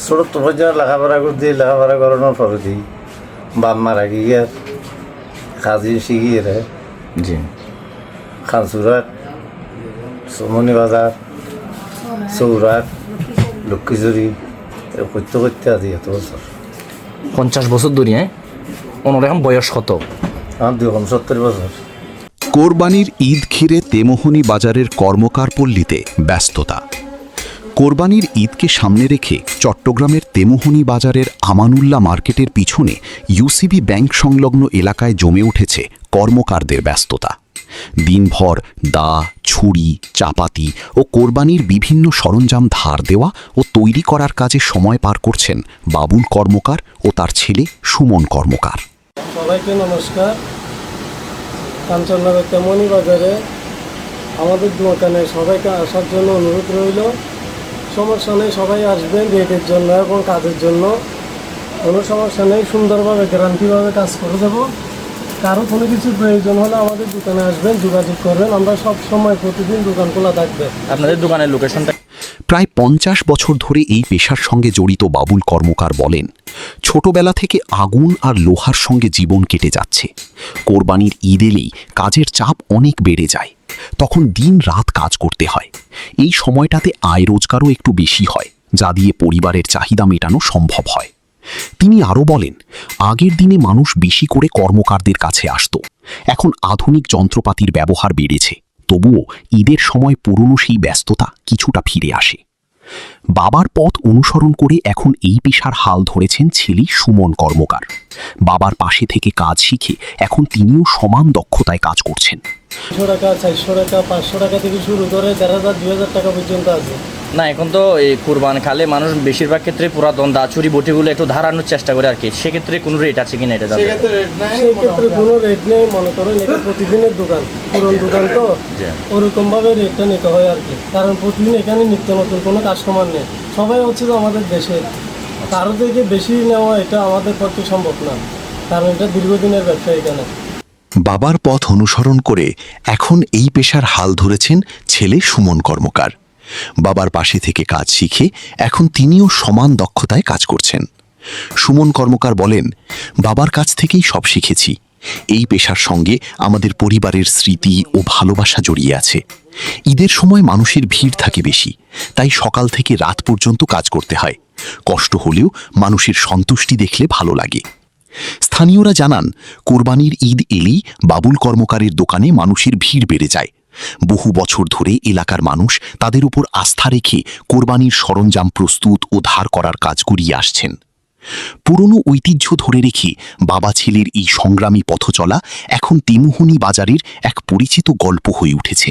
ছোট তো পর্যায়ে লেখাপড়া করতে লেখাপড়া করানোর পরে দিই বাপ মারা গিয়ে কাজী শিখিয়ে রে জি। খানসুরাট সোমনি বাজার চৌরাট লক্ষ্মীজুরি করতে করতে আদি এত বছর 50 বছর ধরে, হ্যাঁ? ওনার এখন বয়স কত? আমার 270 বছর। কোরবানির ঈদ ঘিরে তেমোহনী বাজারের কর্মকার পল্লীতে ব্যস্ততা। কোরবানির ঈদকে সামনে রেখে চট্টগ্রামের তেমোহনী বাজারের আমানুল্লাহ মার্কেটের পিছনে ইউসিবি ব্যাংক সংলগ্ন এলাকায় জমে উঠেছে কর্মকারদের ব্যস্ততা। দিনভর দা, ছুরি, চাপাতি ও কোরবানির বিভিন্ন সরঞ্জাম ধার দেওয়া ও তৈরি করার কাজে সময় পার করছেন বাবুল কর্মকার ও তার ছেলে সুমন কর্মকার। সবাইকে নমস্কার। কাঞ্চননগর তেমোহনী বাজারে আমাদের দোকানে সবাইকে আসার জন্য অনুরোধ রইল। সমস্যা নেই, সবাই আসবেন রেটের জন্য এবং কাজের জন্য। কোনো সমস্যা নেই, সুন্দরভাবে গ্যারান্টিভাবে কাজ করে দেবো। কারো কোনো কিছু প্রয়োজন হলে আমাদের দোকানে আসবেন, যোগাযোগ করবেন। আমরা সব সময় প্রতিদিন দোকান খোলা থাকবে। আপনাদের দোকানের লোকেশনটা? প্রায় 50 বছর ধরে এই পেশার সঙ্গে জড়িত বাবুল কর্মকার বলেন, ছোটবেলা থেকে আগুন আর লোহার সঙ্গে জীবন কেটে যাচ্ছে। কোরবানির ঈদ এলেই কাজের চাপ অনেক বেড়ে যায়, তখন দিন রাত কাজ করতে হয়। এই সময়টাতে আয় রোজগারও একটু বেশি হয়, যা দিয়ে পরিবারের চাহিদা মেটানো সম্ভব হয়। তিনি আরও বলেন, আগের দিনে মানুষ বেশি করে কর্মকারদের কাছে আসত। এখন আধুনিক যন্ত্রপাতির ব্যবহার বেড়েছে, তবুও ঈদের সময় পুরনো সেই ব্যস্ততা কিছুটা ফিরে আসে। বাবার পথ অনুসরণ করে এখন এই পেশার হাল ধরেছেন ছেলে সুমন কর্মকার। বাবার পাশে থেকে কাজ শিখে এখন তিনিও সমান দক্ষতায় কাজ করছেন। 200 টাকা, 400 টাকা, 500 টাকা থেকে শুরু করে 1000, 2000 টাকা পর্যন্ত আছে। না, এখন তো এই কুরবান খালে মানুষ বেশিরভাগ ক্ষেত্রে পুরাতন দা, ছুরি, বটিগুলো একটু ধারানোর চেষ্টা করে আর কি। সেক্ষেত্রে কোনো রেট আছে কিনা এটা? সেক্ষেত্রে কোনো রেট নেই। মনে করেন এটা প্রতিদিনের দোকান, পুরনো দোকান তো ওরকমভাবে রেটটা নিতে হয় আর কি। কারণ প্রতিদিন এখানে নিত্য নতুন কোনো কাস্টমার নেই। সবাই হচ্ছে যে আমাদের দেশে, কারো থেকে বেশি নেওয়া এটা আমাদের পক্ষে সম্ভব না, কারণ এটা দীর্ঘদিনের ব্যবসা এখানে। বাবার পথ অনুসরণ করে এখন এই পেশার হাল ধরেছেন ছেলে সুমন কর্মকার। বাবার পাশে থেকে কাজ শিখে এখন তিনিও সমান দক্ষতায় কাজ করছেন। সুমন কর্মকার বলেন, বাবার কাছ থেকেই সব শিখেছি। এই পেশার সঙ্গে আমাদের পরিবারের স্মৃতি ও ভালোবাসা জড়িয়ে আছে। ঈদের সময় মানুষের ভিড় থাকে বেশি, তাই সকাল থেকে রাত পর্যন্ত কাজ করতে হয়। কষ্ট হলেও মানুষের সন্তুষ্টি দেখলে ভালো লাগে। স্থানীয়রা জানান, কোরবানির ঈদ এলেই বাবুল কর্মকারের দোকানে মানুষের ভিড় বেড়ে যায়। বহু বছর ধরে এলাকার মানুষ তাদের উপর আস্থা রেখে কোরবানির সরঞ্জাম প্রস্তুত ও ধার করার কাজ করিয়ে আসছেন। পুরনো ঐতিহ্য ধরে রেখে বাবা ছেলের এই সংগ্রামী পথচলা এখন তেমোহনী বাজারের এক পরিচিত গল্প হয়ে উঠেছে।